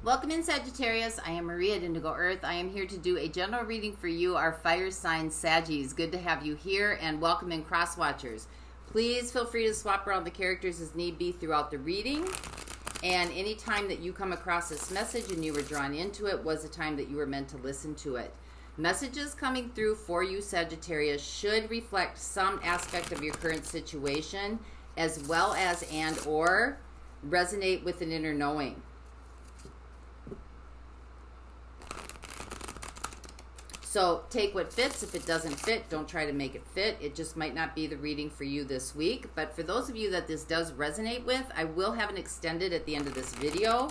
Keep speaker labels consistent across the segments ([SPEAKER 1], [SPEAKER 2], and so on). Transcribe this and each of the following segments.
[SPEAKER 1] Welcome in, Sagittarius. I am Maria at Indigo Earth. I am here to do a general reading for you, our fire sign Saggies. Good to have you here, and welcome in, cross watchers. Please feel free to swap around the characters as need be throughout the reading. And any time that you come across this message and you were drawn into it was a time that you were meant to listen to it. Messages coming through for you, Sagittarius, should reflect some aspect of your current situation, as well as and or resonate with an inner knowing. So take what fits. If it doesn't fit, don't try to make it fit. It just might not be the reading for you this week. But for those of you that this does resonate with, I will have an extended at the end of this video.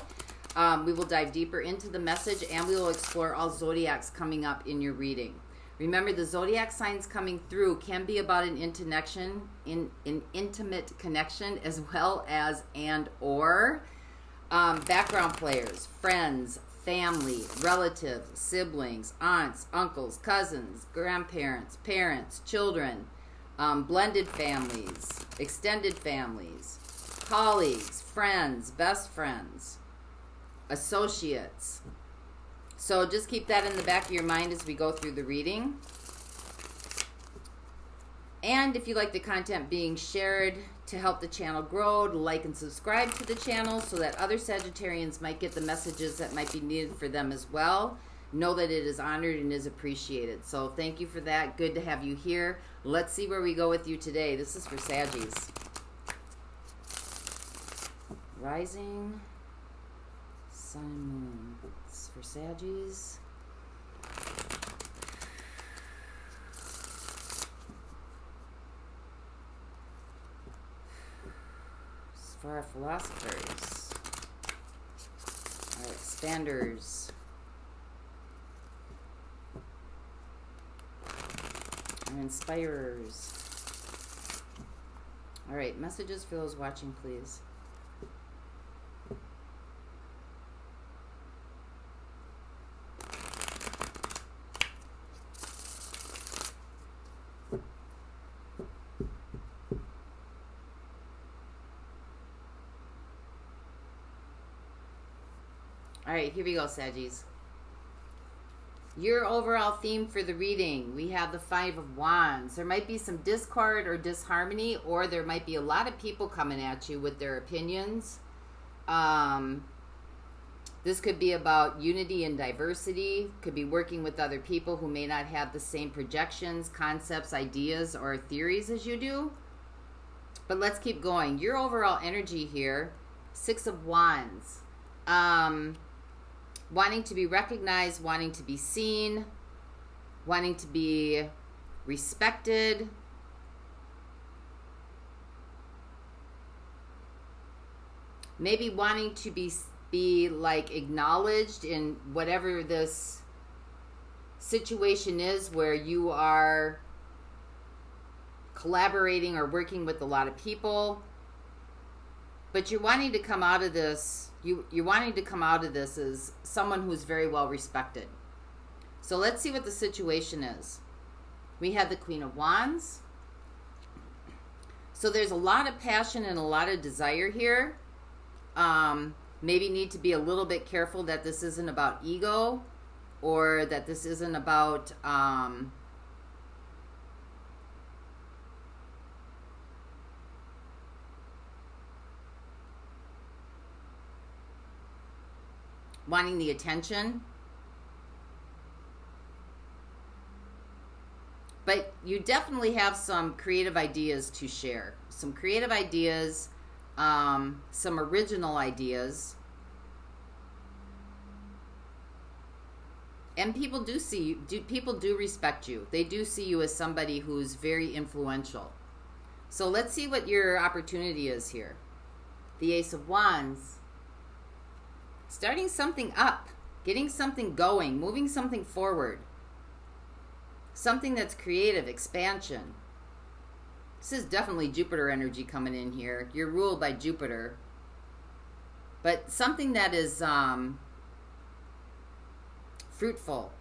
[SPEAKER 1] We will dive deeper into the message, and we will explore all zodiacs coming up in your reading. Remember, the zodiac signs coming through can be about an intimate connection, as well as and or background players, friends, family, relatives, siblings, aunts, uncles, cousins, grandparents, parents, children, blended families, extended families, colleagues, friends, best friends, associates. So just keep that in the back of your mind as we go through the reading. And if you like the content being shared to help the channel grow, to like and subscribe to the channel so that other Sagittarians might get the messages that might be needed for them as well. Know that it is honored and is appreciated. So thank you for that. Good to have you here. Let's see where we go with you today. This is for Saggies. Rising, sun and moon. This is for Saggies. For our philosophers, our expanders, our inspirers. All right, messages for those watching, please. All right, here we go, Saggies. Your overall theme for the reading, we have the Five of Wands. There might be some discord or disharmony, or there might be a lot of people coming at you with their opinions. This could be about unity and diversity. Could be working with other people who may not have the same projections, concepts, ideas, or theories as you do. But let's keep going. Your overall energy here, Six of Wands. Wanting to be recognized, wanting to be seen, wanting to be respected. Maybe wanting to be like acknowledged in whatever this situation is where you are collaborating or working with a lot of people. But you're wanting to come out of this, you're wanting to come out of this as someone who's very well respected. So let's see what the situation is. We have the Queen of Wands. So there's a lot of passion and a lot of desire here. Maybe need to be a little bit careful that this isn't about ego, or that this isn't about wanting the attention. But you definitely have some creative ideas to share. Some creative ideas, some original ideas. And people do see you, people do respect you. They do see you as somebody who's very influential. So let's see what your opportunity is here. The Ace of Wands. Starting something up, getting something going, moving something forward. Something that's creative, expansion. This is definitely Jupiter energy coming in here. You're ruled by Jupiter. But something that is fruitful.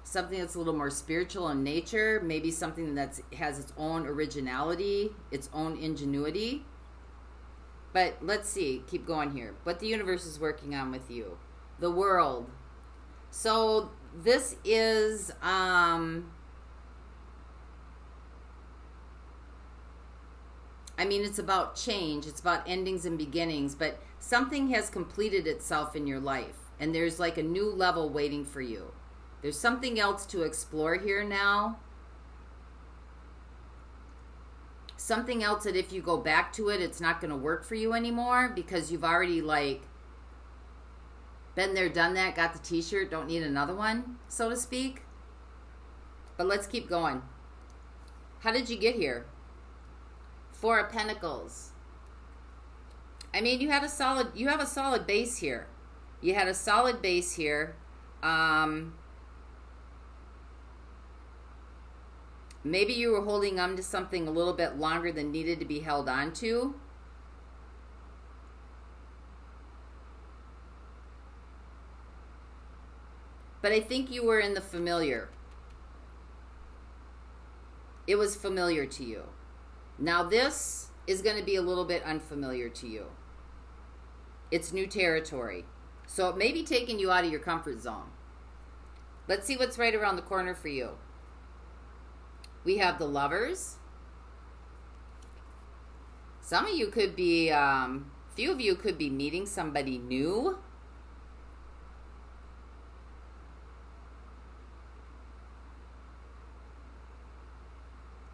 [SPEAKER 1] Something that's a little more spiritual in nature. Maybe something that has its own originality, its own ingenuity. But let's see. Keep going here. What the universe is working on with you. The world. So this is... I mean, it's about change. It's about endings and beginnings. But something has completed itself in your life. And there's like a new level waiting for you. There's something else to explore here now. Something else that if you go back to it, it's not going to work for you anymore. Because you've already like been there, done that, got the t-shirt, don't need another one, so to speak. But let's keep going. How did you get here? Four of Pentacles. I mean, you have a solid base here. You had a solid base here. Maybe you were holding on to something a little bit longer than needed to be held on to. But I think you were in the familiar. It was familiar to you. Now this is going to be a little bit unfamiliar to you. It's new territory. So it may be taking you out of your comfort zone. Let's see what's right around the corner for you. We have the Lovers. Some of you could be, few of you could be meeting somebody new.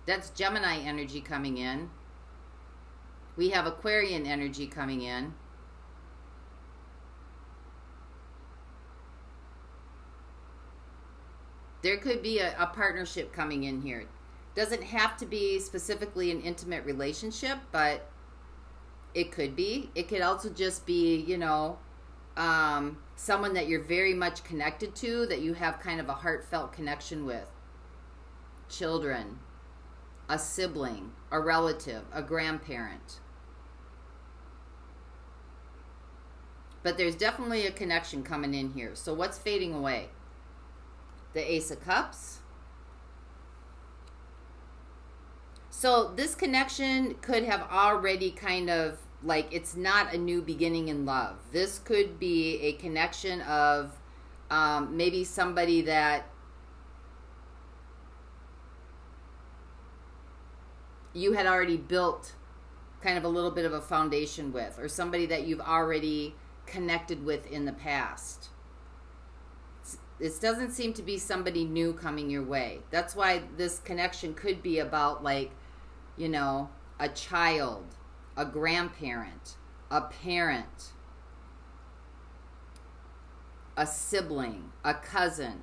[SPEAKER 1] That's Gemini energy coming in. We have Aquarian energy coming in. There could be a partnership coming in here. Doesn't have to be specifically an intimate relationship, but it could be. It could also just be, you know, someone that you're very much connected to, that you have kind of a heartfelt connection with. Children, a sibling, a relative, a grandparent. But there's definitely a connection coming in here. So what's fading away? The Ace of Cups. So this connection could have already kind of, like, it's not a new beginning in love. This could be a connection of maybe somebody that you had already built kind of a little bit of a foundation with, or somebody that you've already connected with in the past. This doesn't seem to be somebody new coming your way. That's why this connection could be about, like, you know, a child, a grandparent, a parent, a sibling, a cousin,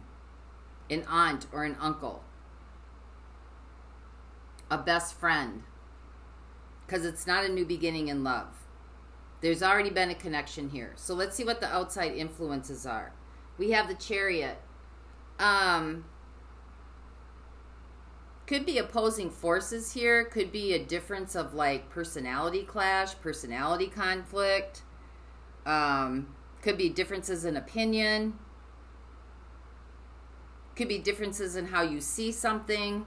[SPEAKER 1] an aunt or an uncle, a best friend. Because it's not a new beginning in love. There's already been a connection here. So let's see what the outside influences are. We have the Chariot. Could be opposing forces here. Could be a difference of, like, personality clash, personality conflict. Could be differences in opinion. Could be differences in how you see something.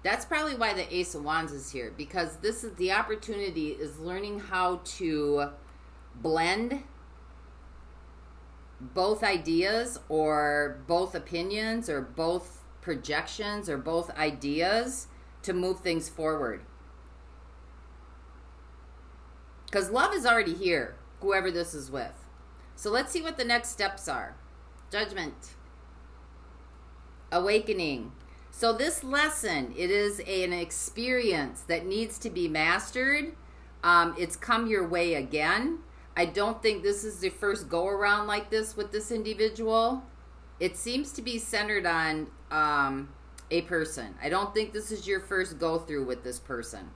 [SPEAKER 1] That's probably why the Ace of Wands is here, because this is the opportunity, is learning how to blend both ideas or both opinions or both projections or both ideas to move things forward. Because love is already here, whoever this is with. So let's see what the next steps are. Judgment. Awakening. So this lesson, it is an experience that needs to be mastered. It's come your way again. I don't think this is the first go around like this with this individual. It seems to be centered on a person. I don't think this is your first go through with this person.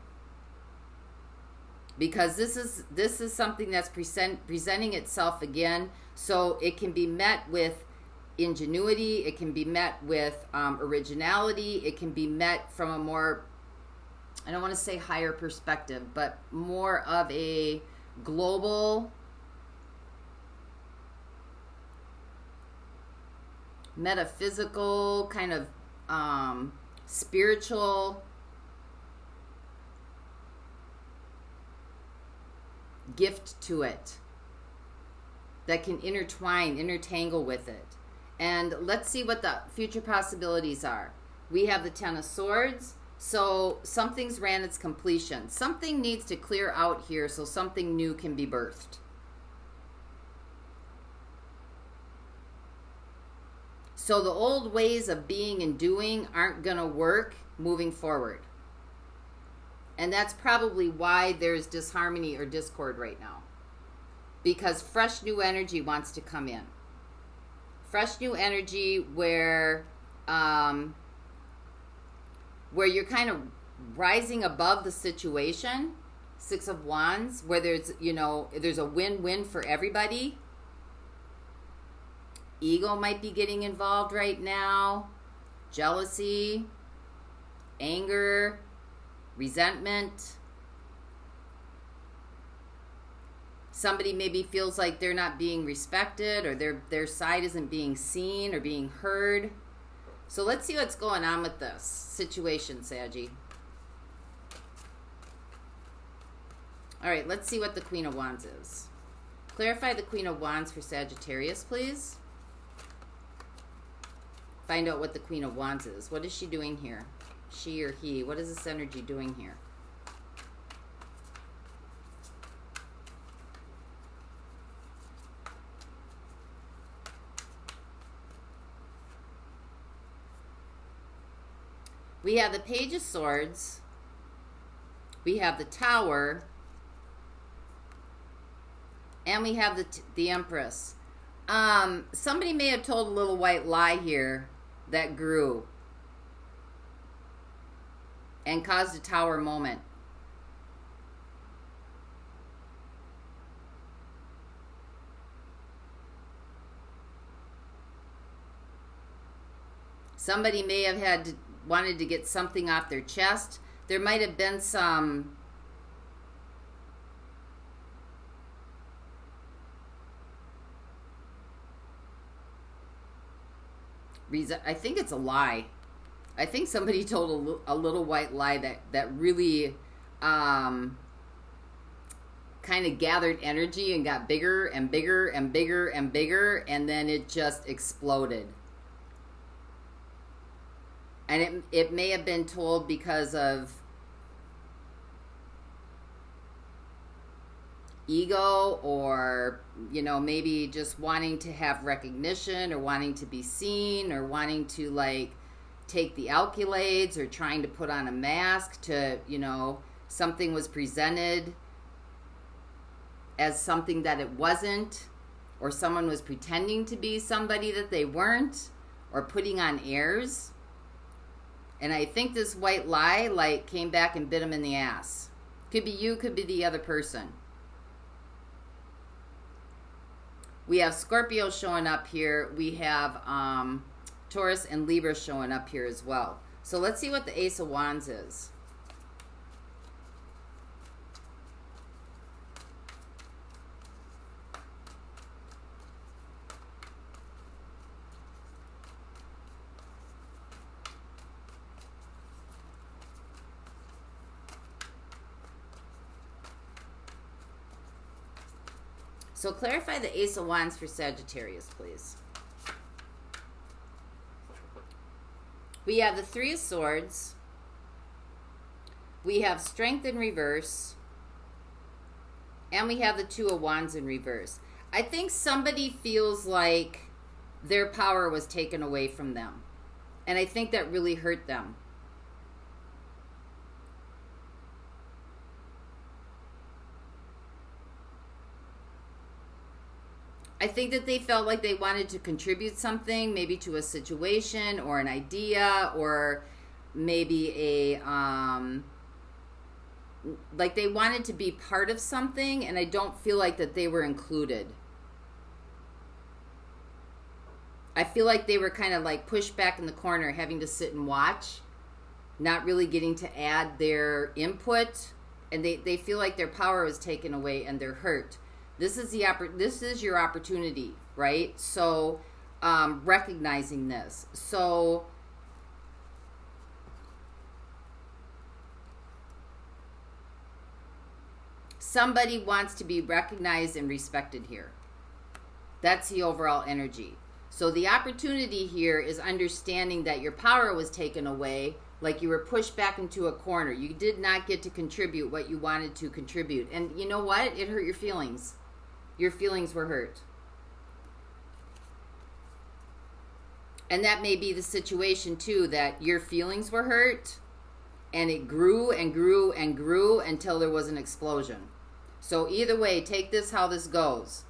[SPEAKER 1] Because this is something that's presenting itself again. So it can be met with ingenuity, it can be met with originality, it can be met from a more, I don't want to say higher perspective, but more of a global, metaphysical kind of spiritual gift to it that can intertangle with it. And let's see what the future possibilities are. We have the Ten of Swords. So something's ran its completion. Something needs to clear out here so something new can be birthed. So the old ways of being and doing aren't going to work moving forward. And that's probably why there's disharmony or discord right now. Because fresh new energy wants to come in. Fresh new energy where you're kind of rising above the situation. Six of Wands, where there's, there's a win-win for everybody. Ego might be getting involved right now. Jealousy, anger, resentment. Somebody maybe feels like they're not being respected, or their side isn't being seen or being heard. So let's see what's going on with this situation, Saggy. All right, let's see what the Queen of Wands is. Clarify the Queen of Wands for Sagittarius, please. Find out what the Queen of Wands is. What is she doing here? She or he. What is this energy doing here? We have the Page of Swords. We have the Tower. And we have the Empress. Somebody may have told a little white lie here that grew and caused a Tower moment. Somebody may have wanted to get something off their chest. There might have been some reason. I think it's a lie. I think somebody told a little white lie that really kind of gathered energy and got bigger and bigger and bigger and bigger, and then it just exploded. And it may have been told because of ego, or, maybe just wanting to have recognition, or wanting to be seen, or wanting to, take the accolades, or trying to put on a mask to, something was presented as something that it wasn't, or someone was pretending to be somebody that they weren't, or putting on airs. And I think this white lie, came back and bit him in the ass. Could be you, could be the other person. We have Scorpio showing up here. We have Taurus and Libra showing up here as well. So let's see what the Ace of Wands is. So clarify the Ace of Wands for Sagittarius, please. We have the Three of Swords. We have Strength in reverse. And we have the Two of Wands in reverse. I think somebody feels like their power was taken away from them. And I think that really hurt them. I think that they felt like they wanted to contribute something, maybe to a situation or an idea, or maybe like they wanted to be part of something, and I don't feel like that they were included. I feel like they were kind of pushed back in the corner, having to sit and watch, not really getting to add their input, and they feel like their power was taken away and they're hurt. This is your opportunity, right? So recognizing this. So Somebody wants to be recognized and respected here. That's the overall energy. So the opportunity here is understanding that your power was taken away, like you were pushed back into a corner. You did not get to contribute what you wanted to contribute. And you know what? It hurt your feelings. Your feelings were hurt. And that may be the situation too, that your feelings were hurt and it grew and grew and grew until there was an explosion. So either way, take this how this goes.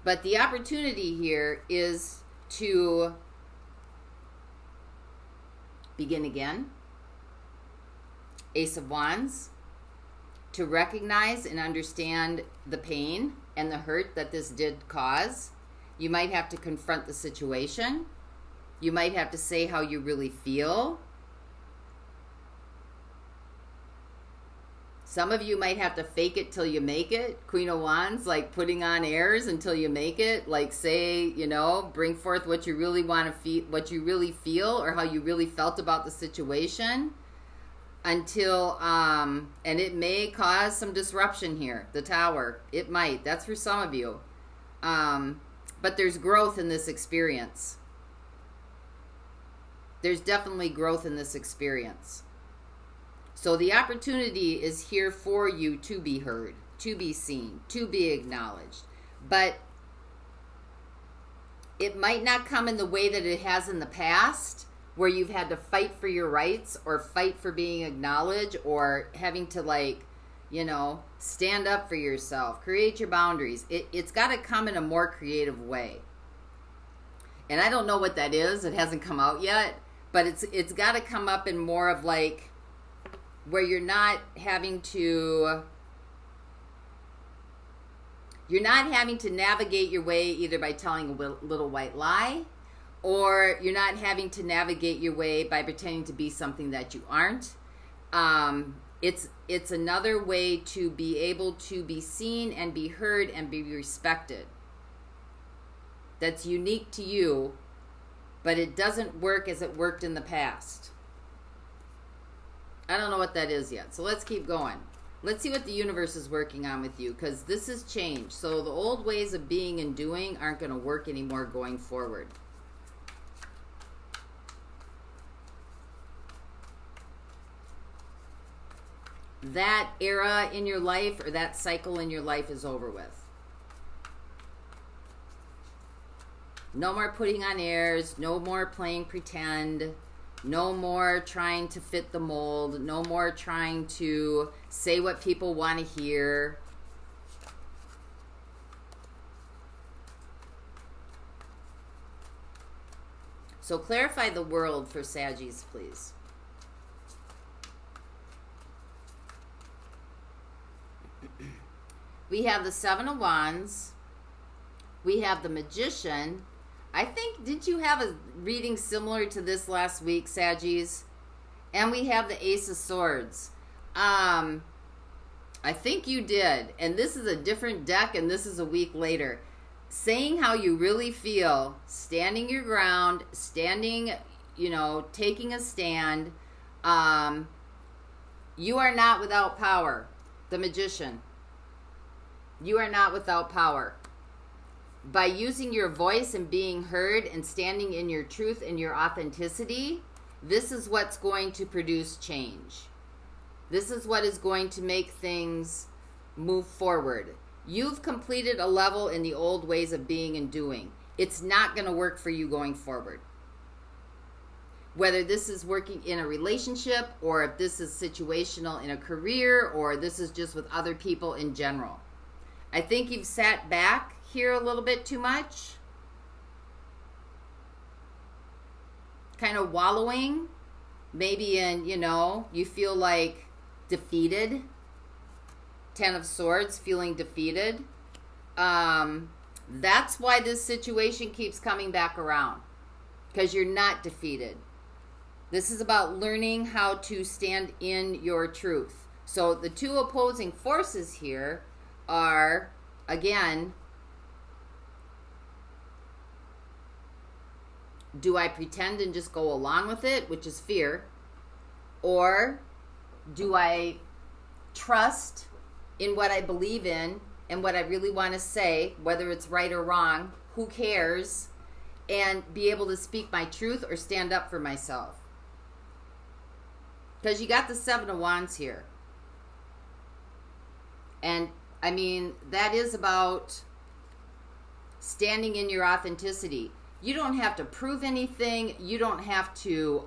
[SPEAKER 1] But the opportunity here is to begin again. Ace of Wands. To recognize and understand the pain and the hurt that this did cause. You might have to confront the situation. You might have to say how you really feel. Some of you might have to fake it till you make it. Queen of Wands, like putting on airs until you make it. Like say, you know, bring forth what you really want to feel, what you really feel, or how you really felt about the situation. Until, and it may cause some disruption here. The Tower, it might. That's for some of you. But there's growth in this experience. There's definitely growth in this experience. So the opportunity is here for you to be heard, to be seen, to be acknowledged. But it might not come in the way that it has in the past, where you've had to fight for your rights or fight for being acknowledged or having to, like, you know, stand up for yourself, create your boundaries. It's got to come in a more creative way. And I don't know what that is. It hasn't come out yet. But it's got to come up in more of like where you're not having to navigate your way either by telling a little white lie, or you're not having to navigate your way by pretending to be something that you aren't. It's another way to be able to be seen and be heard and be respected. That's unique to you, but it doesn't work as it worked in the past. I don't know what that is yet, so let's keep going. Let's see what the universe is working on with you, because this has changed. So the old ways of being and doing aren't going to work anymore going forward. That era in your life or that cycle in your life is over with. No more putting on airs, no more playing pretend, no more trying to fit the mold, no more trying to say what people want to hear. So clarify the world for Saggies, please. We have the Seven of Wands. We have the Magician. I think, didn't you have a reading similar to this last week, Saggies? And we have the Ace of Swords. I think you did. And this is a different deck, and this is a week later. Saying how you really feel, standing your ground, standing, you know, taking a stand. You are not without power. The Magician. You are not without power. By using your voice and being heard and standing in your truth and your authenticity, this is what's going to produce change. This is what is going to make things move forward. You've completed a level in the old ways of being and doing. It's not going to work for you going forward. Whether this is working in a relationship, or if this is situational in a career, or this is just with other people in general. I think you've sat back here a little bit too much. Kind of wallowing. Maybe in, you know, you feel like defeated. Ten of Swords, feeling defeated. That's why this situation keeps coming back around. Because you're not defeated. This is about learning how to stand in your truth. So the two opposing forces here are, again, do I pretend and just go along with it, which is fear? Or do I trust in what I believe in and what I really want to say, whether it's right or wrong, who cares, and be able to speak my truth or stand up for myself? Because you got the Seven of Wands here. And, I mean, that is about standing in your authenticity. You don't have to prove anything. You don't have to,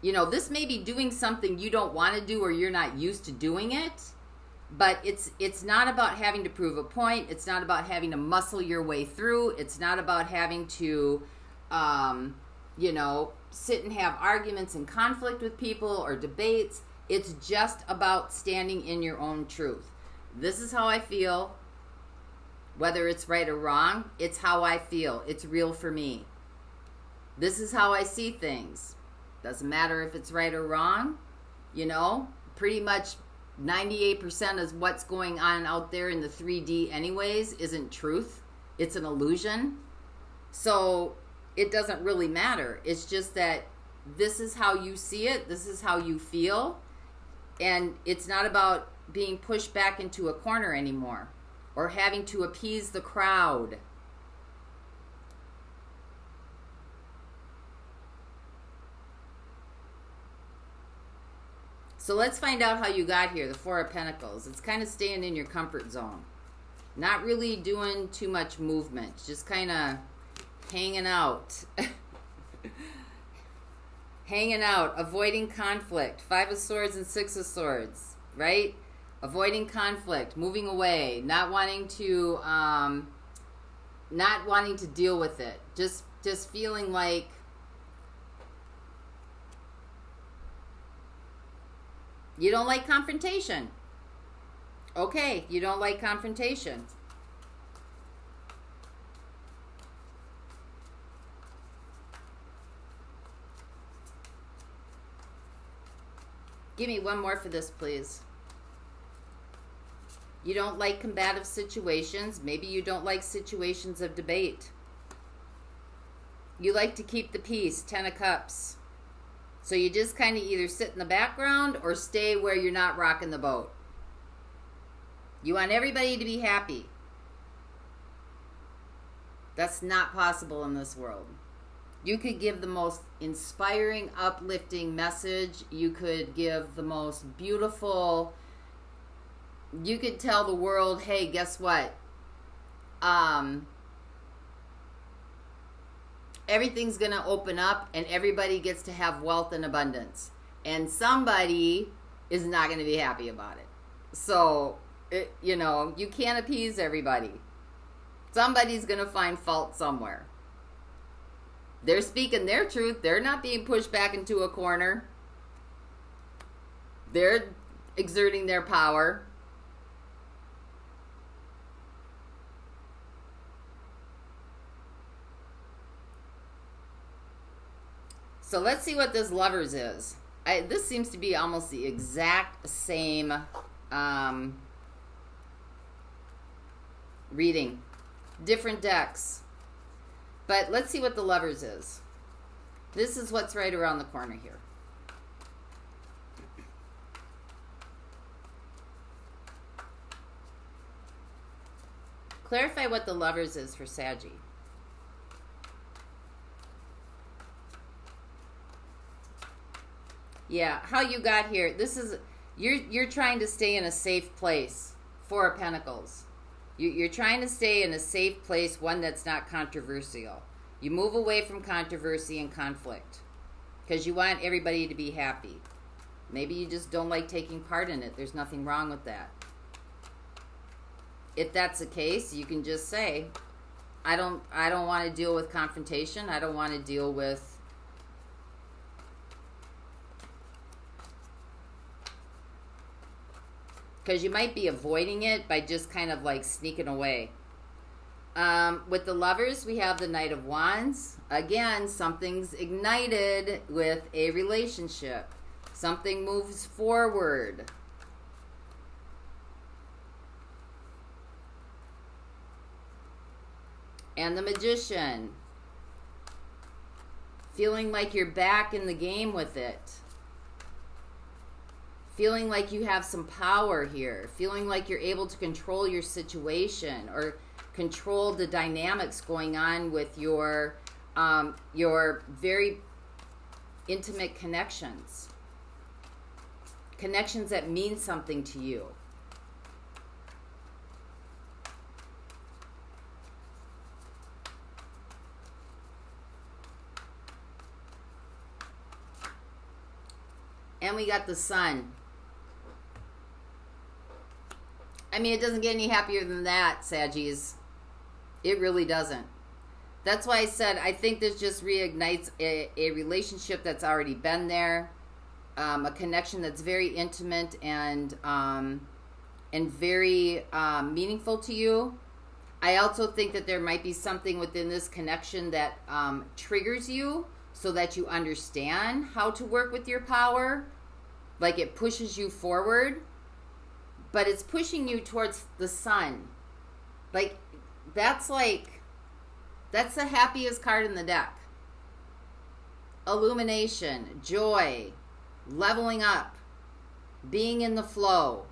[SPEAKER 1] this may be doing something you don't want to do or you're not used to doing it. But it's not about having to prove a point. It's not about having to muscle your way through. It's not about having to, sit and have arguments and conflict with people or debates. It's just about standing in your own truth. This is how I feel. Whether it's right or wrong, it's how I feel. It's real for me. This is how I see things. Doesn't matter if it's right or wrong. Pretty much 98% of what's going on out there in the 3D anyways isn't truth. It's an illusion. So it doesn't really matter. It's just that this is how you see it. This is how you feel. And it's not about being pushed back into a corner anymore or having to appease the crowd. So let's find out how you got here, the Four of Pentacles. It's kind of staying in your comfort zone. Not really doing too much movement. Just kind of hanging out. Hanging out. Avoiding conflict. Five of Swords and Six of Swords. Right? Avoiding conflict. Moving away. Not wanting to deal with it. Just feeling like you don't like confrontation. Okay, you don't like confrontation. Give me one more for this, please. You don't like combative situations. Maybe you don't like situations of debate. You like to keep the peace. Ten of Cups. So you just kind of either sit in the background or stay where you're not rocking the boat. You want everybody to be happy. That's not possible in this world. You could give the most inspiring, uplifting message. You could give the most beautiful... You could tell the world, hey, guess what? Everything's going to open up and everybody gets to have wealth and abundance. And somebody is not going to be happy about it. So, you can't appease everybody. Somebody's going to find fault somewhere. They're speaking their truth. They're not being pushed back into a corner. They're exerting their power. So let's see what this Lovers is. This seems to be almost the exact same reading. Different decks. But let's see what the Lovers is. This is what's right around the corner here. Clarify what the Lovers is for Saggy. Yeah, how you got here. This is you're trying to stay in a safe place. Four of Pentacles. You're trying to stay in a safe place, one that's not controversial. You move away from controversy and conflict because you want everybody to be happy. Maybe you just don't like taking part in it. There's nothing wrong with that. If that's the case, you can just say, I don't want to deal with confrontation. I don't want to deal with because you might be avoiding it by just kind of like sneaking away. With the Lovers, we have the Knight of Wands. Again, something's ignited with a relationship. Something moves forward. And the Magician. Feeling like you're back in the game with it. Feeling like you have some power here. Feeling like you're able to control your situation or control the dynamics going on with your very intimate connections. Connections that mean something to you. And we got the sun. I mean, it doesn't get any happier than that, Saggies. It really doesn't. That's why I said I think this just reignites a relationship that's already been there, a connection that's very intimate and very meaningful to you. I also think that there might be something within this connection that triggers you so that you understand how to work with your power. Like it pushes you forward, but it's pushing you towards the sun. That's the happiest card in the deck. Illumination, joy, leveling up, being in the flow.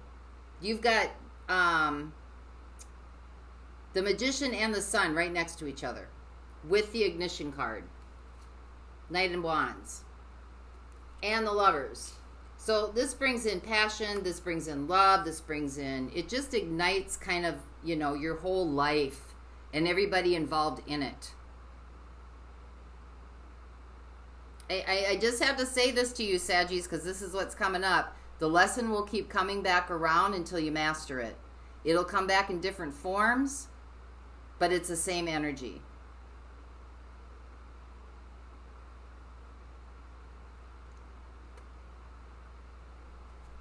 [SPEAKER 1] You've got the Magician and the Sun right next to each other with the Ignition card. Knight in Wands. And the Lovers. So this brings in passion, this brings in love, this brings in, it just ignites kind of, your whole life and everybody involved in it. I just have to say this to you, Saggies, because this is what's coming up. The lesson will keep coming back around until you master it. It'll come back in different forms, but it's the same energy.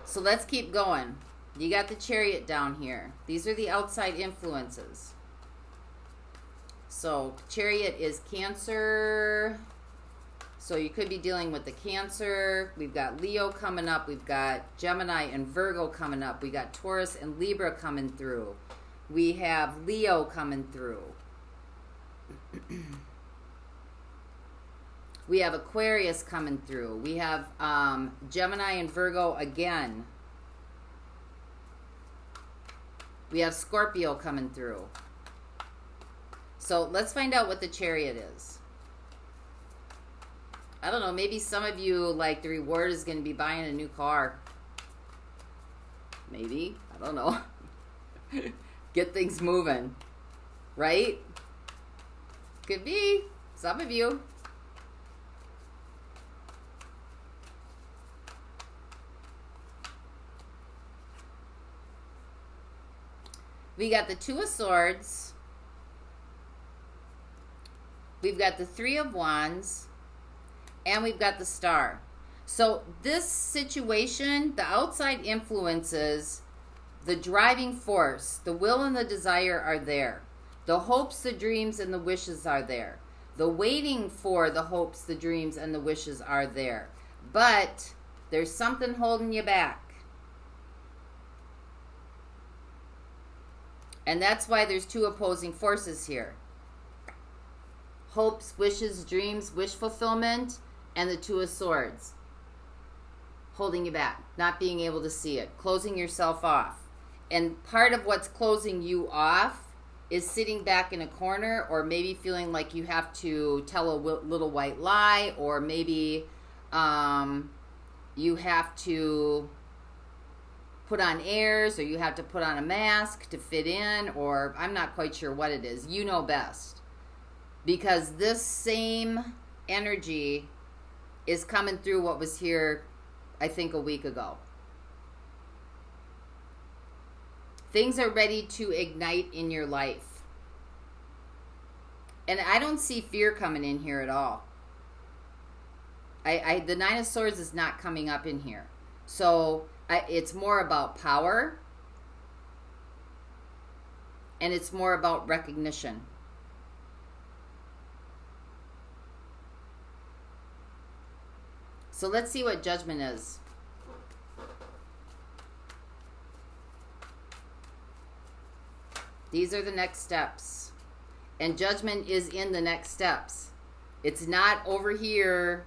[SPEAKER 1] So let's keep going. You got the Chariot down here. These are the outside influences. So Chariot is Cancer. So you could be dealing with the Cancer. We've got Leo coming up. We've got Gemini and Virgo coming up. We got Taurus and Libra coming through. We have Leo coming through. We have Aquarius coming through. We have Gemini and Virgo again. We have Scorpio coming through. So let's find out what the Chariot is. I don't know. Maybe some of you, the reward is going to be buying a new car. Maybe. I don't know. Get things moving. Right? Could be. Some of you. We got the Two of Swords. We've got the Three of Wands. And we've got the Star. So this situation, the outside influences, the driving force, the will and the desire are there. The hopes, the dreams, and the wishes are there. The waiting for the hopes, the dreams, and the wishes are there. But there's something holding you back. And that's why there's two opposing forces here. Hopes, wishes, dreams, wish fulfillment, and the Two of Swords. Holding you back, not being able to see it, closing yourself off. And part of what's closing you off is sitting back in a corner, or maybe feeling like you have to tell a little white lie, or maybe you have to put on airs, or you have to put on a mask to fit in, or I'm not quite sure what it is. You know best. Because this same energy is coming through what was here, I think, a week ago. Things are ready to ignite in your life. And I don't see fear coming in here at all. The Nine of Swords is not coming up in here. So it's more about power. And it's more about recognition. So let's see what Judgment is. These are the next steps. And Judgment is in the next steps. It's not over here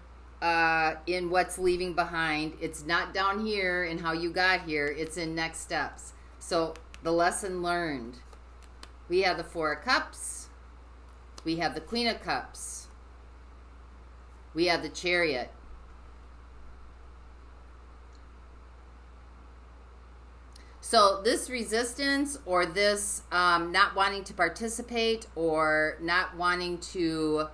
[SPEAKER 1] in what's leaving behind. It's not down here in how you got here. It's in next steps. So the lesson learned. We have the Four of Cups. We have the Queen of Cups. We have the Chariot. So this resistance, or this not wanting to participate, or not wanting to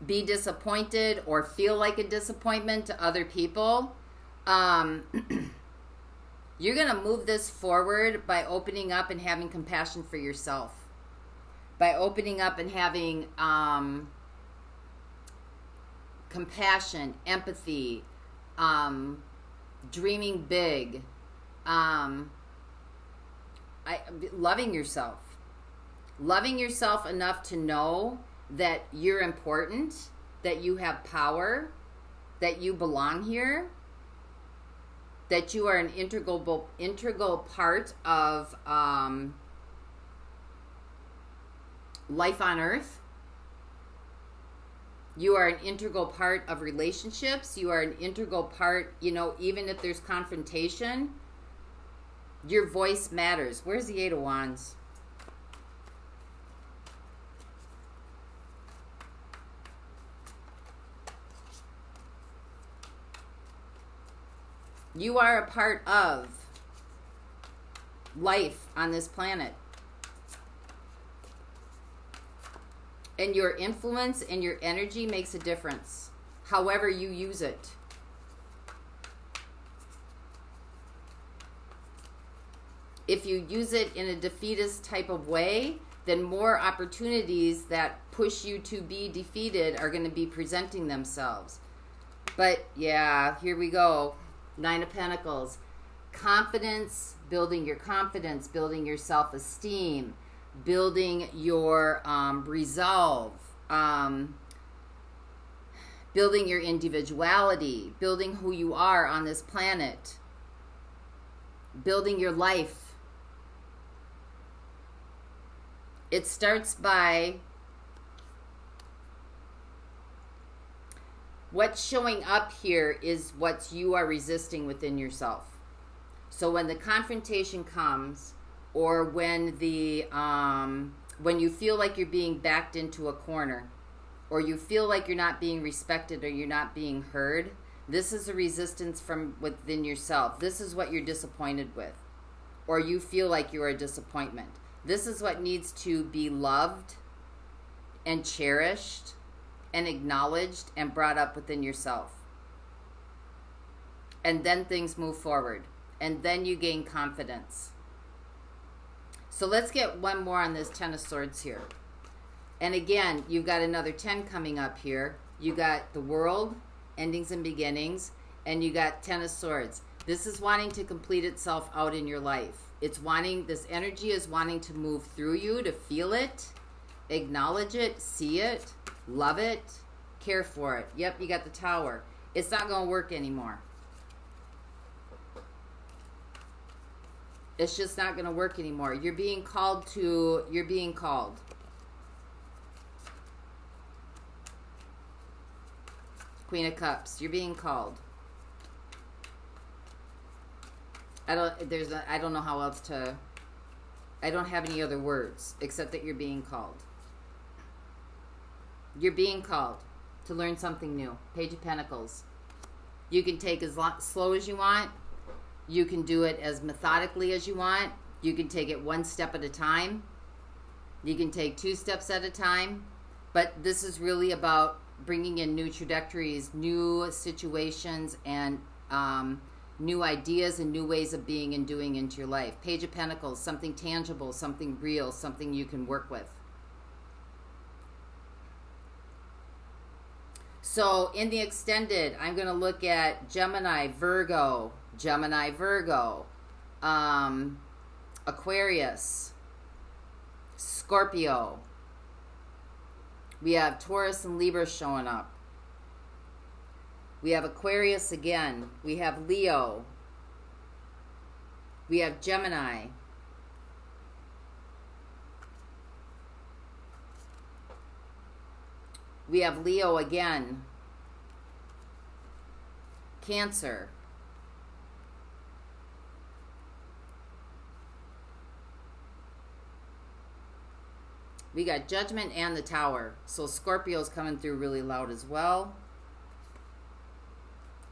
[SPEAKER 1] be disappointed or feel like a disappointment to other people, you're going to move this forward by opening up and having compassion for yourself. By opening up and having compassion, empathy, dreaming big, loving yourself. Loving yourself enough to know that you're important, that you have power, that you belong here, that you are an integral part of life on earth. You are an integral part of relationships. You are an integral part, even if there's confrontation, your voice matters. Where's the Eight of Wands? You are a part of life on this planet. And your influence and your energy makes a difference, however you use it. If you use it in a defeatist type of way, then more opportunities that push you to be defeated are going to be presenting themselves. But yeah, here we go. Nine of Pentacles. Confidence, building your confidence, building your self-esteem, building your resolve, building your individuality, building who you are on this planet, building your life. It starts by what's showing up here is what you are resisting within yourself. So when the confrontation comes, or when when you feel like you're being backed into a corner, or you feel like you're not being respected or you're not being heard, this is a resistance from within yourself. This is what you're disappointed with, or you feel like you're a disappointment. This is what needs to be loved and cherished and acknowledged and brought up within yourself. And then things move forward. And then you gain confidence. So let's get one more on this Ten of Swords here. And again, you've got another 10 coming up here. You got the World, endings and beginnings, and you got 10 of Swords. This is wanting to complete itself out in your life. It's wanting, this energy is wanting to move through you, to feel it, acknowledge it, see it, love it, care for it. Yep, you got the Tower. It's not going to work anymore. It's just not going to work anymore. You're being called. Queen of Cups. You're being called. I don't know how else to, I don't have any other words except that you're being called. You're being called to learn something new. Page of Pentacles. You can take as slow as you want. You can do it as methodically as you want. You can take it one step at a time. You can take 2 steps at a time. But this is really about bringing in new trajectories, new situations, and new ideas and new ways of being and doing into your life. Page of Pentacles, something tangible, something real, something you can work with. So in the extended, I'm going to look at Gemini, Virgo, Aquarius, Scorpio. We have Taurus and Libra showing up. We have Aquarius again. We have Leo. We have Gemini. We have Leo again. Cancer. We got Judgment and the Tower. So Scorpio's coming through really loud as well.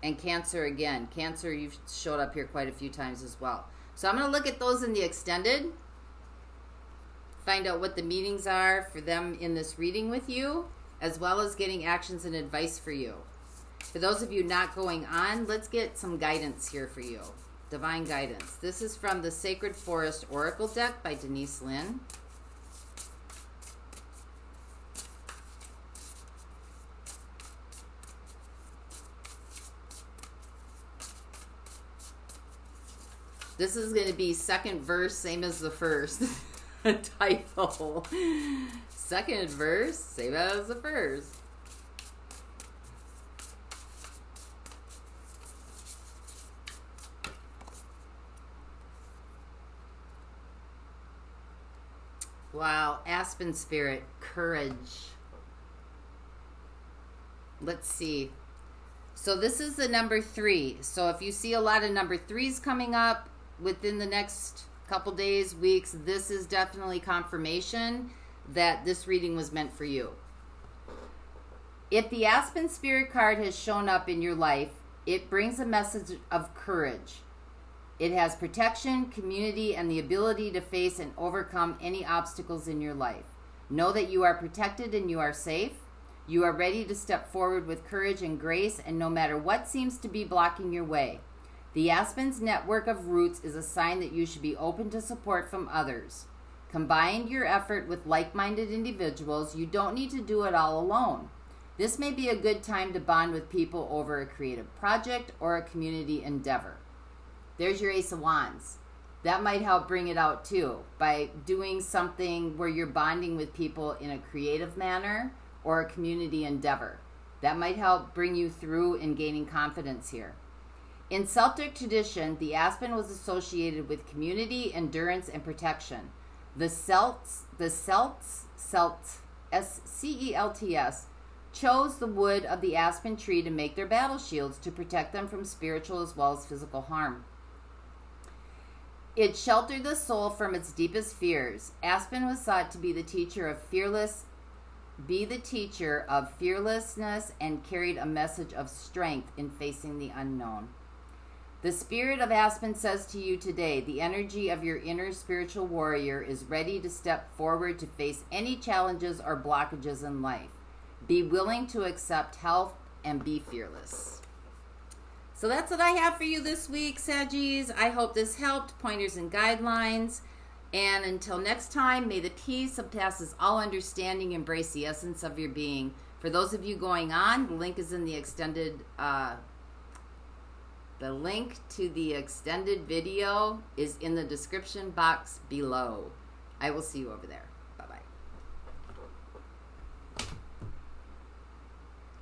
[SPEAKER 1] And Cancer again. Cancer, you've showed up here quite a few times as well. So I'm going to look at those in the extended. Find out what the meanings are for them in this reading with you, as well as getting actions and advice for you. For those of you not going on, let's get some guidance here for you. Divine guidance. This is from the Sacred Forest Oracle deck by Denise Lynn. This is going to be second verse, same as the first. Title. Second verse, same as the first. Wow, Aspen Spirit, courage. Let's see. So this is the number 3. So if you see a lot of number 3s coming up within the next couple days, weeks, this is definitely confirmation that this reading was meant for you. If the Aspen Spirit card has shown up in your life, it brings a message of courage. It has protection, community, and the ability to face and overcome any obstacles in your life. Know that you are protected and you are safe. You are ready to step forward with courage and grace, and no matter what seems to be blocking your way. The Aspen's network of roots is a sign that you should be open to support from others. Combine your effort with like-minded individuals. You don't need to do it all alone. This may be a good time to bond with people over a creative project or a community endeavor. There's your Ace of Wands. That might help bring it out too, by doing something where you're bonding with people in a creative manner or a community endeavor. That might help bring you through in gaining confidence here. In Celtic tradition, the aspen was associated with community, endurance, and protection. The Celts, S-C-E-L-T-S, chose the wood of the aspen tree to make their battle shields to protect them from spiritual as well as physical harm. It sheltered the soul from its deepest fears. Aspen was thought to be the teacher of fearlessness and carried a message of strength in facing the unknown. The spirit of Aspen says to you today, the energy of your inner spiritual warrior is ready to step forward to face any challenges or blockages in life. Be willing to accept help and be fearless. So that's what I have for you this week, Saggies. I hope this helped, pointers and guidelines. And until next time, may the peace that passes all understanding embrace the essence of your being. For those of you going on, the link is in the extended, the link to the extended video is in the description box below. I will see you over there.